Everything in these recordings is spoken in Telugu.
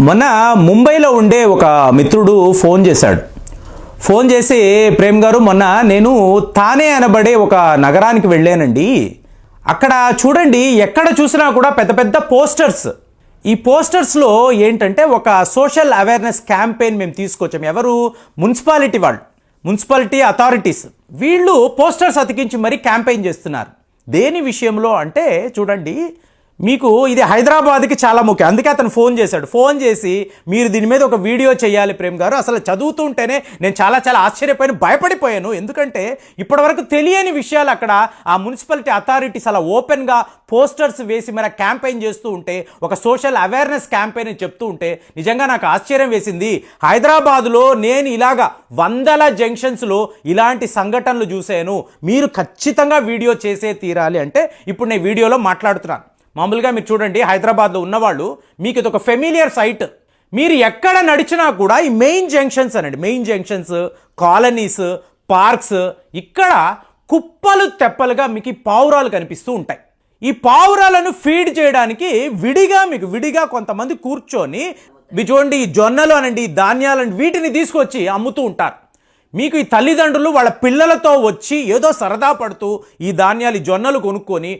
మొన్న ముంబైలో ఉండే ఒక మిత్రుడు ఫోన్ చేశాడు. ఫోన్ చేసి, ప్రేమ్ గారు, మొన్న నేను థానే అనబడే ఒక నగరానికి వెళ్ళానండి. అక్కడ చూడండి, ఎక్కడ చూసినా కూడా పెద్ద పెద్ద పోస్టర్స్. ఈ పోస్టర్స్లో ఏంటంటే ఒక సోషల్ అవేర్నెస్ క్యాంపెయిన్ మేము తీసుకొచ్చాం. ఎవరు? మున్సిపాలిటీ వాళ్ళు, మున్సిపాలిటీ అథారిటీస్ వీళ్ళు పోస్టర్స్ అతికించి మరీ క్యాంపెయిన్ చేస్తున్నారు. దేని విషయంలో అంటే చూడండి, మీకు ఇది హైదరాబాద్కి చాలా ముఖ్యం. అందుకే అతను ఫోన్ చేశాడు. ఫోన్ చేసి, మీరు దీని మీద ఒక వీడియో చేయాలి ప్రేమ్ గారు. అసలు చదువుతుంటేనే నేను చాలా ఆశ్చర్యపోయాను, భయపడిపోయాను. ఎందుకంటే ఇప్పటివరకు తెలియని విషయాలు అక్కడ ఆ మున్సిపాలిటీ అథారిటీస్ అలా ఓపెన్గా పోస్టర్స్ వేసి మరి క్యాంపెయిన్ చేస్తూ ఉంటే, ఒక సోషల్ అవేర్నెస్ క్యాంపెయిన్ అని చెప్తూ ఉంటే నిజంగా నాకు ఆశ్చర్యం వేసింది. హైదరాబాదులో నేను ఇలాగా వందల జంక్షన్స్లో ఇలాంటి సంఘటనలు చూశాను. మీరు ఖచ్చితంగా వీడియో చేసే తీరాలి అంటే ఇప్పుడు నేను వీడియోలో మాట్లాడుతున్నాను. మామూలుగా మీరు చూడండి, హైదరాబాద్లో ఉన్నవాళ్ళు మీకు ఇది ఒక ఫెమిలియర్ సైట్. మీరు ఎక్కడ నడిచినా కూడా ఈ మెయిన్ జంక్షన్స్ అనండి, మెయిన్ జంక్షన్స్, కాలనీస్, పార్క్స్, ఇక్కడ కుప్పలు తెప్పలుగా మీకు ఈ పావురాలు కనిపిస్తూ ఉంటాయి. ఈ పావురాలను ఫీడ్ చేయడానికి విడిగా కొంతమంది కూర్చొని, మీరు చూడండి, ఈ జొన్నలు అనండి, ఈ ధాన్యాలని వీటిని తీసుకొచ్చి అమ్ముతూ ఉంటారు. మీకు ఈ తల్లిదండ్రులు వాళ్ళ పిల్లలతో వచ్చి ఏదో సరదా పడుతూ ఈ ధాన్యాలు, ఈ జొన్నలు కొనుక్కొని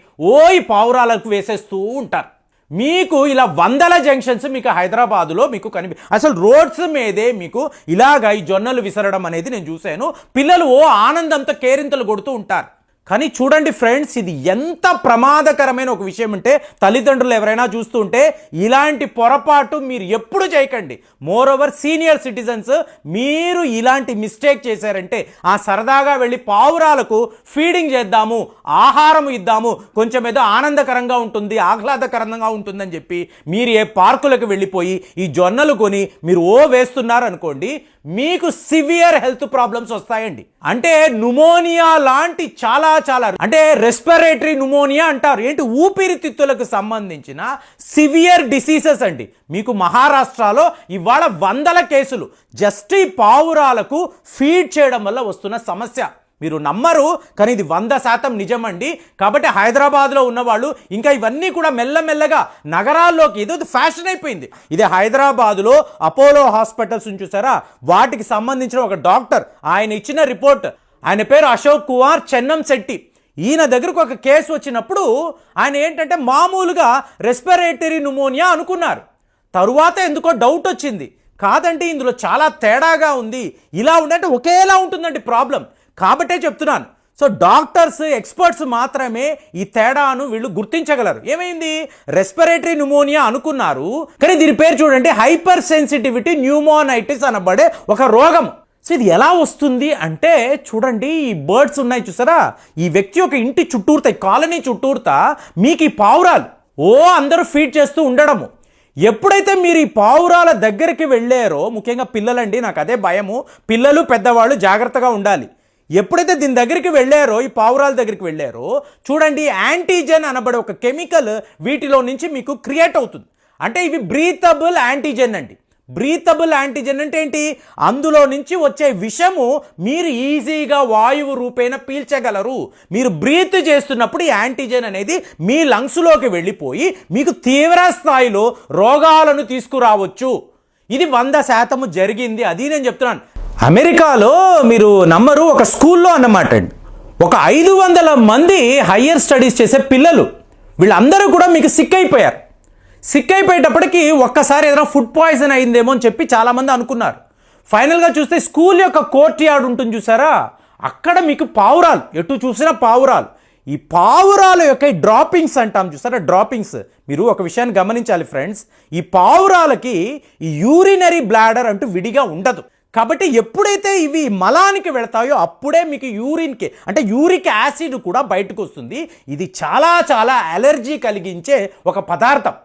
ఈ పావురాలకు వేసేస్తూ ఉంటారు. మీకు ఇలా వందల జంక్షన్స్ మీకు హైదరాబాదులో మీకు అసలు రోడ్స్ మీదే మీకు ఇలాగ ఈ జొన్నలు విసరడం అనేది నేను చూశాను. పిల్లలు ఆనందంతో కేరింతలు కొడుతూ ఉంటారు. కానీ చూడండి ఫ్రెండ్స్, ఇది ఎంత ప్రమాదకరమైన ఒక విషయం అంటే, తల్లిదండ్రులు ఎవరైనా చూస్తూ ఉంటే ఇలాంటి పొరపాటు మీరు ఎప్పుడు చేయకండి. మోర్ ఓవర్ సీనియర్ సిటిజన్స్, మీరు ఇలాంటి మిస్టేక్ చేశారంటే ఆ సరదాగా వెళ్ళి పావురాలకు ఫీడింగ్ చేద్దాము, ఆహారం ఇద్దాము, కొంచెం ఏదో ఆనందకరంగా ఉంటుంది, ఆహ్లాదకరంగా ఉంటుందని చెప్పి మీరు ఏ పార్కులకు వెళ్ళిపోయి ఈ జొన్నలు కొని మీరు వేస్తున్నారు అనుకోండి, మీకు సివియర్ హెల్త్ ప్రాబ్లమ్స్ వస్తాయండి. అంటే న్యూమోనియా లాంటి చాలా అంటే రెస్పిరేటరీ న్యూమోనియా అంటారు. ఏంటి? ఊపిరితిత్తులకు సంబంధించిన సివియర్ డిసీజెస్ అండి. మీకు మహారాష్ట్రలో ఇవాళ వందల కేసులు జస్ట్ ఈ పావురాలకు ఫీడ్ చేయడం వల్ల వస్తున్న సమస్య. మీరు నమ్మరు, కానీ ఇది 100% నిజమండి. కాబట్టి హైదరాబాద్లో ఉన్నవాళ్ళు ఇంకా ఇవన్నీ కూడా మెల్లమెల్లగా నగరాల్లోకి ఏదో ఫ్యాషన్ అయిపోయింది. ఇది హైదరాబాద్లో అపోలో హాస్పిటల్స్ చూసారా, వాటికి సంబంధించిన ఒక డాక్టర్ ఆయన ఇచ్చిన రిపోర్ట్, ఆయన పేరు అశోక్ కుమార్ చెన్నంశెట్టి. ఈయన దగ్గరకు ఒక కేసు వచ్చినప్పుడు ఆయన ఏంటంటే మామూలుగా రెస్పిరేటరీ న్యూమోనియా అనుకున్నారు. తరువాత ఎందుకో డౌట్ వచ్చింది, కాదంటే ఇందులో చాలా తేడాగా ఉంది, ఇలా ఉందంటే ఒకేలా ఉంటుందండి ప్రాబ్లం. కాబట్టే చెప్తున్నాను. సో డాక్టర్స్, ఎక్స్పర్ట్స్ మాత్రమే ఈ తేడాను వీళ్ళు గుర్తించగలరు. ఏమైంది? రెస్పిరేటరీ న్యూమోనియా అనుకున్నారు, కానీ దీని పేరు చూడండి, హైపర్ సెన్సిటివిటీ న్యూమోనైటిస్ అనబడే ఒక రోగం. సో ఇది ఎలా వస్తుంది అంటే చూడండి, ఈ బర్డ్స్ ఉన్నాయి చూసారా, ఈ వ్యక్తి యొక్క ఇంటి చుట్టూరుతా, కాలనీ చుట్టూరుతా మీకు ఈ పావురాలు అందరూ ఫీడ్ చేస్తూ ఉండడము. ఎప్పుడైతే మీరు ఈ పావురాల దగ్గరికి వెళ్ళారో, ముఖ్యంగా పిల్లలండి, నాకు అదే భయము, పిల్లలు పెద్దవాళ్ళు జాగ్రత్తగా ఉండాలి. ఎప్పుడైతే దీని దగ్గరికి వెళ్ళారో, ఈ పావురాల దగ్గరికి వెళ్ళారో, చూడండి, యాంటీజెన్ అనబడే ఒక కెమికల్ వీటిలో నుంచి మీకు క్రియేట్ అవుతుంది. అంటే ఇవి బ్రీతబుల్ యాంటీజెన్ అండి. బ్రీతబుల్ యాంటీజెన్ అంటే ఏంటి? అందులో నుంచి వచ్చే విషము మీరు ఈజీగా వాయువు రూపేణ పీల్చగలరు. మీరు బ్రీత్ చేస్తున్నప్పుడు ఈ యాంటీజెన్ అనేది మీ లంగ్స్లోకి వెళ్ళిపోయి మీకు తీవ్ర స్థాయిలో రోగాలను తీసుకురావచ్చు. ఇది 100% జరిగింది. అది నేను చెప్తున్నాను. అమెరికాలో మీరు నమ్మరు, ఒక స్కూల్లో అన్నమాట అండి, ఒక 500 మంది హయ్యర్ స్టడీస్ చేసే పిల్లలు, వీళ్ళందరూ కూడా మీకు సిక్ అయిపోయారు. సిక్ అయిపోయేటప్పటికి ఒక్కసారి ఏదైనా ఫుడ్ పాయిజన్ అయిందేమో అని చెప్పి చాలామంది అనుకున్నారు. ఫైనల్గా చూస్తే స్కూల్ యొక్క కోర్ట్ యార్డ్ ఉంటుంది చూసారా, అక్కడ మీకు పావురాలు, ఎటు చూసినా పావురాలు. ఈ పావురాల యొక్క డ్రాపింగ్స్ అంటాం చూసారా, డ్రాపింగ్స్. మీరు ఒక విషయాన్ని గమనించాలి ఫ్రెండ్స్, ఈ పావురాలకి ఈ యూరినరీ బ్లాడర్ అంటూ విడిగా ఉండదు. కాబట్టి ఎప్పుడైతే ఇవి మలానికి వెళతాయో అప్పుడే మీకు యూరిన్కి అంటే యూరిక్ యాసిడ్ కూడా బయటకు వస్తుంది. ఇది చాలా అలర్జీ కలిగించే ఒక పదార్థం.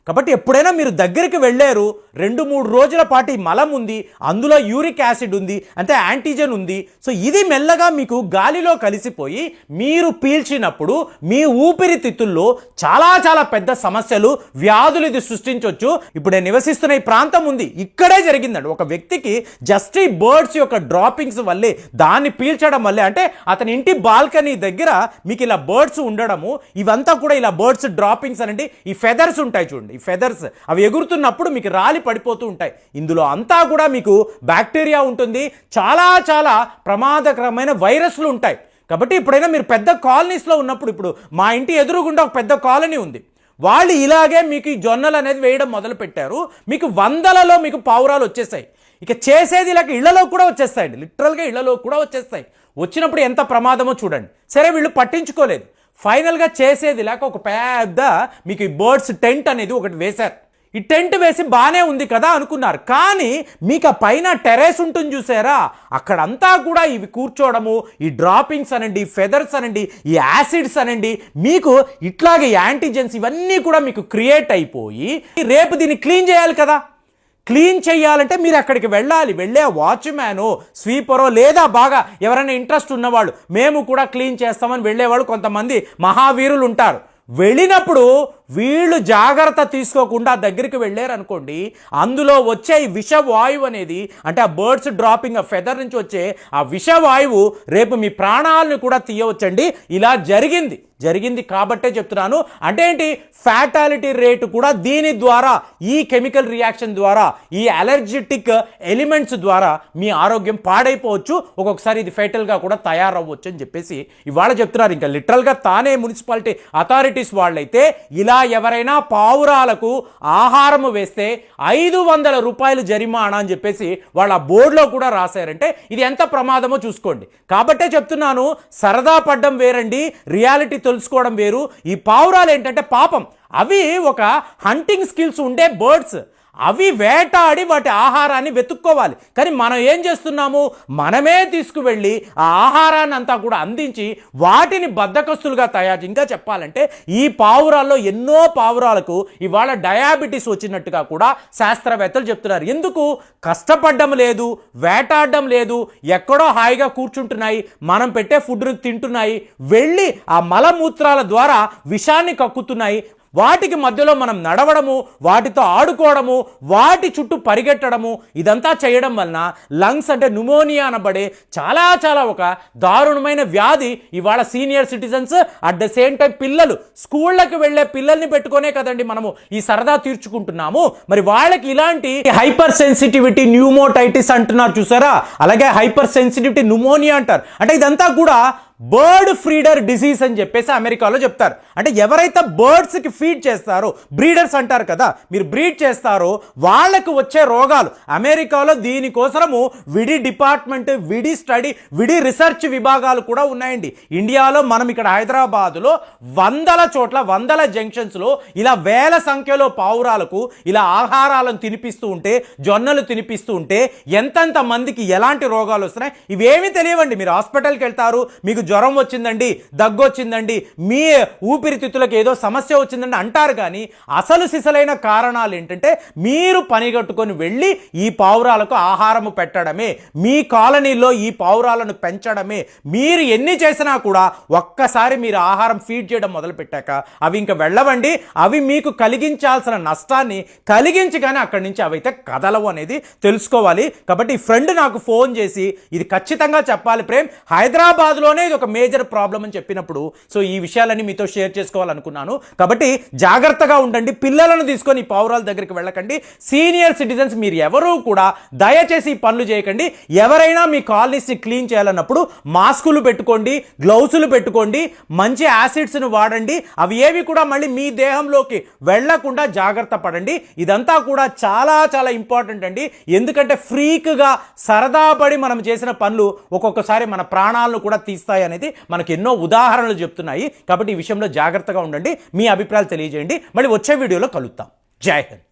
కాబట్టి ఎప్పుడైనా మీరు దగ్గరికి వెళ్ళారు, 2-3 రోజుల పాటు ఈ మలం ఉంది, అందులో యూరిక్ యాసిడ్ ఉంది, అంటే యాంటీజెన్ ఉంది. సో ఇది మెల్లగా మీకు గాలిలో కలిసిపోయి మీరు పీల్చినప్పుడు మీ ఊపిరితిత్తుల్లో చాలా పెద్ద సమస్యలు, వ్యాధులు ఇది సృష్టించవచ్చు. ఇప్పుడు నేను నివసిస్తున్న ఈ ప్రాంతం ఉంది, ఇక్కడే జరిగిందండి. ఒక వ్యక్తికి జస్ట్ ఈ బర్డ్స్ యొక్క డ్రాపింగ్స్ వల్లే, దాన్ని పీల్చడం వల్లే, అంటే అతని ఇంటి బాల్కనీ దగ్గర మీకు ఇలా బర్డ్స్ ఉండడము, ఇవంతా కూడా ఇలా బర్డ్స్ డ్రాపింగ్స్ అనండి, ఈ ఫెదర్స్ ఉంటాయి చూడండి, ఈ ఫెదర్స్ అవి ఎగురుతున్నప్పుడు మీకు రాలి పడిపోతూ ఉంటాయి. ఇందులో అంతా కూడా మీకు బ్యాక్టీరియా ఉంటుంది, చాలా చాలా ప్రమాదకరమైన వైరస్లు ఉంటాయి. కాబట్టి ఎప్పుడైనా మీరు పెద్ద కాలనీస్లో ఉన్నప్పుడు, ఇప్పుడు మా ఇంటి ఎదురుగుండా ఒక పెద్ద కాలనీ ఉంది, వాళ్ళు ఇలాగే మీకు ఈ జొన్నలు అనేది వేయడం మొదలు పెట్టారు. మీకు వందలలో మీకు పావురాలు వచ్చేసాయి. ఇక చేసేది ఇలాగ ఇళ్లలో కూడా వచ్చేస్తాయండి, లిటరల్గా ఇళ్లలో కూడా వచ్చేస్తాయి. వచ్చినప్పుడు ఎంత ప్రమాదమో చూడండి. సరే వీళ్ళు పట్టించుకోలేదు. ఫైనల్గా చేసేది లేక ఒక పెద్ద మీకు ఈ బర్డ్స్ టెంట్ అనేది ఒకటి వేశారు. ఈ టెంట్ వేసి బాగానే ఉంది కదా అనుకున్నారు. కానీ మీకు ఆ పైన టెర్రస్ ఉంటుంది చూసారా, అక్కడంతా కూడా ఇవి కూర్చోవడము, ఈ డ్రాపింగ్స్ అనండి, ఫెదర్స్ అనండి, ఈ యాసిడ్స్ అనండి, మీకు ఇట్లాగే యాంటీజెన్స్ ఇవన్నీ కూడా మీకు క్రియేట్ అయిపోయి రేపు దీన్ని క్లీన్ చేయాలి కదా. క్లీన్ చేయాలంటే మీరు అక్కడికి వెళ్ళాలి. వెళ్ళే వాచ్మ్యానో స్వీపరో లేదా బాగా ఎవరైనా ఇంట్రెస్ట్ ఉన్నవాళ్ళు, మేము కూడా క్లీన్ చేస్తామని వెళ్ళేవాళ్ళు కొంతమంది మహావీరులు ఉంటారు. వెళ్ళినప్పుడు వీళ్ళు జాగ్రత్త తీసుకోకుండా దగ్గరికి వెళ్ళారు అనుకోండి, అందులో వచ్చే ఈ విషవాయువు అనేది, అంటే ఆ బర్డ్స్ డ్రాపింగ్ ఆ ఫెదర్ నుంచి వచ్చే ఆ విషవాయువు రేపు మీ ప్రాణాలను కూడా తీయవచ్చండి. ఇలా జరిగింది కాబట్టే చెప్తున్నాను. అంటే ఏంటి, ఫ్యాటాలిటీ రేటు కూడా దీని ద్వారా, ఈ కెమికల్ రియాక్షన్ ద్వారా, ఈ అలర్జెటిక్ ఎలిమెంట్స్ ద్వారా మీ ఆరోగ్యం పాడైపోవచ్చు. ఒక్కొక్కసారి ఇది ఫెటల్గా కూడా తయారవ్వచ్చు అని చెప్పేసి ఇవాళ చెప్తున్నారు. ఇంకా లిటరల్గా తానే మున్సిపాలిటీ అథారిటీస్ వాళ్ళైతే ఇలా ఎవరైనా పావురాలకు ఆహారము వేస్తే 500 రూపాయలు జరిమానా అని చెప్పేసి వాళ్ళ బోర్డులో కూడా రాశారంటే ఇది ఎంత ప్రమాదమో చూసుకోండి. కాబట్టే చెప్తున్నాను, సరదా పడ్డం వేరండి, రియాలిటీ తెలుసుకోవడం వేరు. ఈ పావురాలు ఏంటంటే పాపం అవి ఒక హంటింగ్ స్కిల్స్ ఉండే బర్డ్స్, అవి వేటాడి వాటి ఆహారాన్ని వెతుక్కోవాలి. కానీ మనం ఏం చేస్తున్నాము, మనమే తీసుకువెళ్ళి ఆ ఆహారాన్ని అంతా కూడా అందించి వాటిని బద్ధకస్తులుగా తయారు. ఇంకా చెప్పాలంటే ఈ పావురాల్లో ఎన్నో పావురాలకు ఇవాళ డయాబెటీస్ వచ్చినట్టుగా కూడా శాస్త్రవేత్తలు చెప్తున్నారు. ఎందుకు, కష్టపడడం లేదు, వేటాడడం లేదు, ఎక్కడో హాయిగా కూర్చుంటున్నాయి, మనం పెట్టే ఫుడ్ని తింటున్నాయి, వెళ్ళి ఆ మలమూత్రాల ద్వారా విషాన్ని కక్కుతున్నాయి. వాటికి మధ్యలో మనం నడవడము, వాటితో ఆడుకోవడము, వాటి చుట్టూ పరిగెట్టడము, ఇదంతా చేయడం వలన లంగ్స్ అంటే న్యూమోనియా అనబడే చాలా చాలా ఒక దారుణమైన వ్యాధి ఇవాళ senior citizens, at the same time పిల్లలు, స్కూళ్ళకి వెళ్ళే పిల్లల్ని పెట్టుకునే కదండి మనము ఈ సరదా తీర్చుకుంటున్నాము. మరి వాళ్ళకి ఇలాంటి హైపర్ సెన్సిటివిటీ న్యూమోటైటిస్ అంటున్నారు చూసారా, అలాగే హైపర్ సెన్సిటివిటీ న్యూమోనియా అంటారు. అంటే ఇదంతా కూడా బర్డ్ ఫీడర్ డిసీజ్ అని చెప్పేసి అమెరికాలో చెప్తారు. అంటే ఎవరైతే బర్డ్స్కి ఫీడ్ చేస్తారో, బ్రీడర్స్ అంటారు కదా, మీరు బ్రీడ్ చేస్తారో వాళ్ళకు వచ్చే రోగాలు. అమెరికాలో దీనికోసము విడి డిపార్ట్మెంట్, విడి స్టడీ, విడి రీసెర్చ్ విభాగాలు కూడా ఉన్నాయండి. ఇండియాలో మనం ఇక్కడ హైదరాబాదులో 100 చోట్ల, 100 జంక్షన్స్లో ఇలా వేల సంఖ్యలో పావురాలకు ఇలా ఆహారాలను తినిపిస్తూ ఉంటే, జొన్నలు తినిపిస్తూ ఉంటే ఎంతెంత మందికి ఎలాంటి రోగాలు వస్తున్నాయి ఇవేమీ తెలియవండి. మీరు హాస్పిటల్కి వెళ్తారు, మీకు జ్వరం వచ్చిందండి, దగ్గు వచ్చిందండి, మీ ఊపిరితిత్తులకు ఏదో సమస్య వచ్చిందండి అంటారు. కానీ అసలు సిసలైన కారణాలు ఏంటంటే మీరు పనిగట్టుకొని వెళ్ళి ఈ పావురాలకు ఆహారము పెట్టడమే, మీ కాలనీలో ఈ పావురాలను పెంచడమే. మీరు ఎన్ని చేసినా కూడా ఒక్కసారి మీరు ఆహారం ఫీడ్ చేయడం మొదలు పెట్టాక అవి ఇంకా వెళ్ళవండి. అవి మీకు కలిగించాల్సిన నష్టాన్ని కలిగించి కానీ అక్కడి నుంచి అవైతే కదలవు అనేది తెలుసుకోవాలి. కాబట్టి ఈ ఫ్రెండ్ నాకు ఫోన్ చేసి ఇది ఖచ్చితంగా చెప్పాలి ప్రేమ్, హైదరాబాద్లోనే ఇది ఒక మేజర్ ప్రాబ్లం అని చెప్పినప్పుడు సో ఈ విషయాలన్నీ మీతో షేర్ చేసుకోవాలనుకున్నాను. కాబట్టి జాగ్రత్తగా ఉండండి, పిల్లలను తీసుకొని ఈ పావురాల దగ్గరికి వెళ్ళకండి. సీనియర్ సిటిజన్స్ మీరు ఎవరూ కూడా దయచేసి ఈ పనులు చేయకండి. ఎవరైనా మీ కాలనీస్ని క్లీన్ చేయాలన్నప్పుడు మాస్కులు పెట్టుకోండి, గ్లౌసులు పెట్టుకోండి, మంచి యాసిడ్స్ను వాడండి. అవి ఏవి కూడా మళ్ళీ మీ దేహంలోకి వెళ్లకుండా జాగ్రత్త పడండి. ఇదంతా కూడా చాలా చాలా ఇంపార్టెంట్ అండి. ఎందుకంటే ఫ్రీక్గా సరదా పడి మనం చేసిన పనులు ఒక్కొక్కసారి మన ప్రాణాలను కూడా తీస్తాయి అనేది మనకు ఎన్నో ఉదాహరణలు చెప్తున్నాయి. కాబట్టి ఈ విషయంలో జాగ్రత్తగా ఉండండి. మీ అభిప్రాయాలు తెలియజేయండి. మళ్ళీ వచ్చే వీడియోలో కలుద్దాం. జై హింద్.